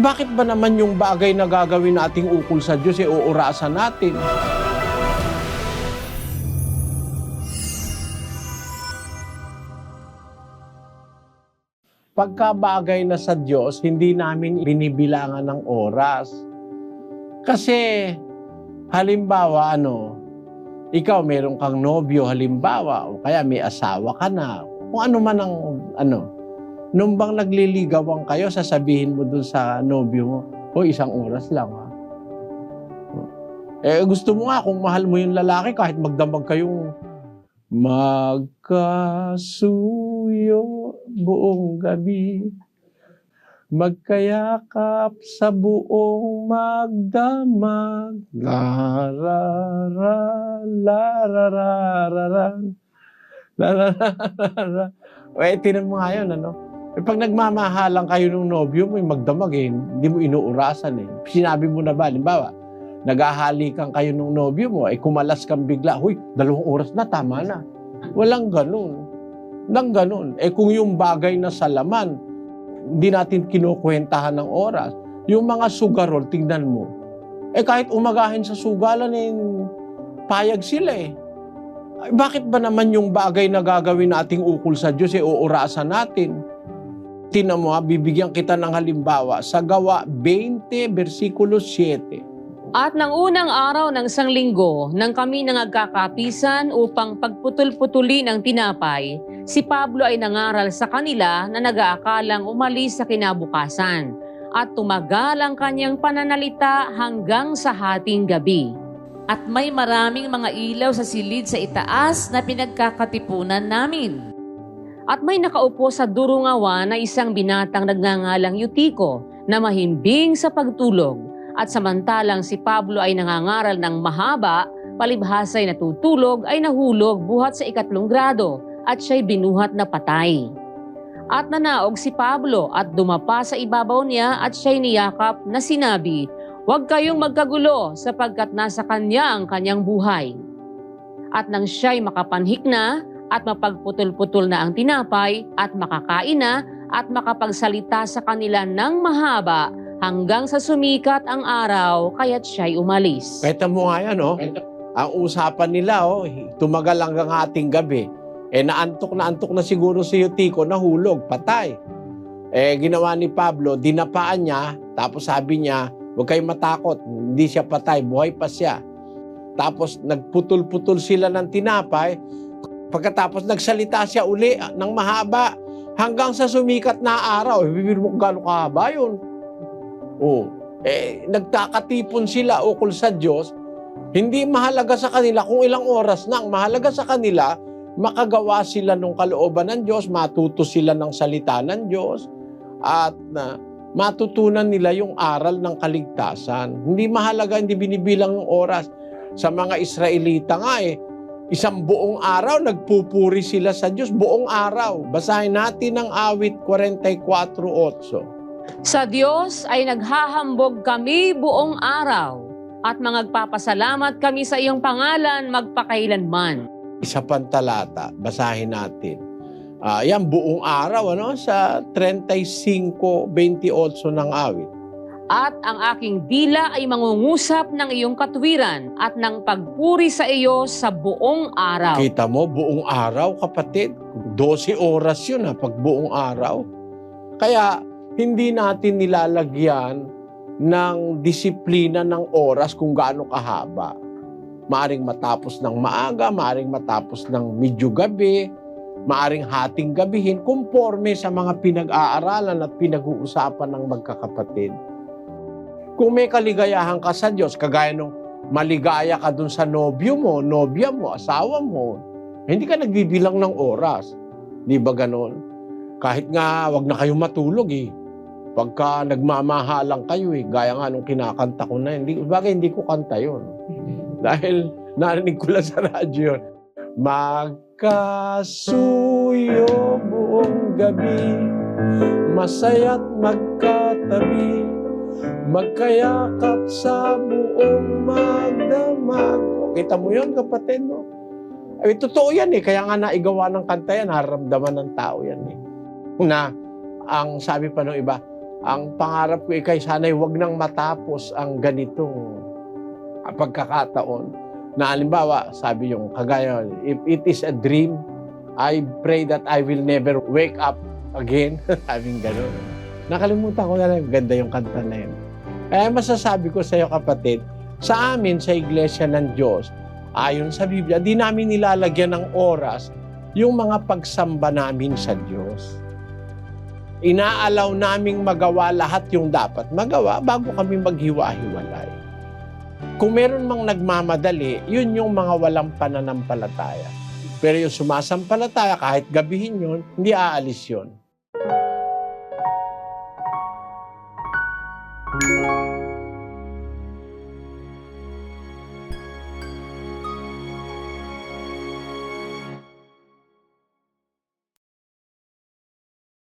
bakit ba naman yung bagay na gagawin nating ukol sa Diyos, uurasan natin? Pagka bagay na sa Diyos, hindi namin binibilangan ng oras. Kasi, halimbawa, ikaw meron kang nobyo, halimbawa, o kaya may asawa ka na, kung ano man ang, nung bang nagliligawan kayo, sasabihin mo dun sa nobyo mo, o 1 oras lang, ha? Gusto mo nga, kung mahal mo yung lalaki, kahit magdamag kayong magkasuyo buong gabi, magkayakap sa buong magdamag, lararararararan, larararara. Tinan mo nga yun, pag nagmamahalan kayo ng nobyo mo, magdamag hindi mo inuurasan Sinabi mo na ba, halimbawa, naghahalikan kayo ng nobyo mo, kumalas kang bigla, 2 oras na, tama na. Walang ganun. Kung yung bagay na sa laman, hindi natin kinukwentahan ng oras. Yung mga sugarol, tingnan mo. Kahit umagahin sa sugalan, payag sila Bakit ba naman yung bagay na gagawin nating ukol sa Diyos, uurasan natin? Tingnan mo, bibigyan kita ng halimbawa sa Gawa 20, versikulo 7. At ng unang araw ng sanglinggo, nang kami nangagkakapisan upang pagputol-putuli ng tinapay, si Pablo ay nangaral sa kanila na nag-aakalang umalis sa kinabukasan at tumagal ang kanyang pananalita hanggang sa hating gabi. At may maraming mga ilaw sa silid sa itaas na pinagkakatipunan namin. At may nakaupo sa durungawan na isang binatang nagngangalang Eutiko na mahimbing sa pagtulog. At samantalang si Pablo ay nangangaral ng mahaba, palibhasa'y natutulog ay nahulog buhat sa 3 grado at siya'y binuhat na patay. At nanaog si Pablo at dumapa sa ibabaw niya at siya'y niyakap na sinabi, "Huwag kayong magkagulo sapagkat nasa kanya ang kanyang buhay." At nang siya'y makapanhik na at mapagputol-putol na ang tinapay at makakain na at makapagsalita sa kanila ng mahaba, hanggang sa sumikat ang araw, kaya't siya'y umalis. Kahit mo nga yan, ang usapan nila, tumagal hanggang hating gabi. Naantok na siguro si Eutiko, nahulog, patay. Ginawa ni Pablo, dinapaan niya, tapos sabi niya, "Huwag kayong matakot, hindi siya patay, buhay pa siya." Tapos nagputol-putol sila ng tinapay, pagkatapos nagsalita siya uli ng mahaba, hanggang sa sumikat na araw. Bibir mo kung gaano kahaba yun. Nagkakatipon sila ukol sa Diyos, hindi mahalaga sa kanila kung ilang oras na. Ang mahalaga sa kanila, makagawa sila ng kalooban ng Diyos, matuto sila ng salita ng Diyos, at matutunan nila yung aral ng kaligtasan. Hindi mahalaga, hindi binibilang ng oras. Sa mga Israelita nga 1 buong araw, nagpupuri sila sa Diyos, buong araw. Basahin natin ang awit 44:8. Sa Diyos ay naghahambog kami buong araw at magpapasalamat kami sa iyong pangalan magpakailanman. Isa pang talata, basahin natin. Yan, buong araw, sa 35:28 ng awit. At ang aking dila ay mangungusap ng iyong katwiran at ng pagpuri sa iyo sa buong araw. Kita mo, buong araw, kapatid. 12 oras yun, pag buong araw. Kaya, hindi natin nilalagyan ng disiplina ng oras kung gaano kahaba. Maaring matapos ng maaga, maaring matapos ng medyo gabi, maaring hating gabihin, kumporme sa mga pinag-aaralan at pinag-uusapan ng magkakapatid. Kung may kaligayahan ka sa Diyos, kagaya nung maligaya ka dun sa nobyo mo, nobya mo, asawa mo, hindi ka nagbibilang ng oras. Di ba ganon? Kahit nga, wag na kayong matulog Pagka nagmamahalang kayo gaya nga nung kinakanta ko na bagay hindi ko kanta yun. Dahil narinig ko lang sa radyo yun. Magkasuyo buong gabi, masaya't magkatabi, magkayakap sa buong magdamag. Kita mo yun, kapatid, totoo yan kaya nga naigawa ng kanta yan, nararamdaman ng tao yan Na, ang sabi pa ng iba, ang pangarap ko ay sana'y wag nang matapos ang ganitong pagkakataon. Na halimbawa, sabi yung kagaya, if it is a dream, I pray that I will never wake up again. Sabing gano'n. Nakalimutan ko na lang, ganda yung kanta na yun. Kaya masasabi ko sa iyo kapatid, sa amin, sa Iglesia ng Diyos, ayon sa Biblia, di namin nilalagyan ng oras yung mga pagsamba namin sa Diyos. Inaalaw naming magawa lahat yung dapat magawa bago kami maghiwa-hiwalay. Kung meron mang nagmamadali, yun yung mga walang pananampalataya. Pero yung sumasampalataya, kahit gabihin yun, hindi aalis yun.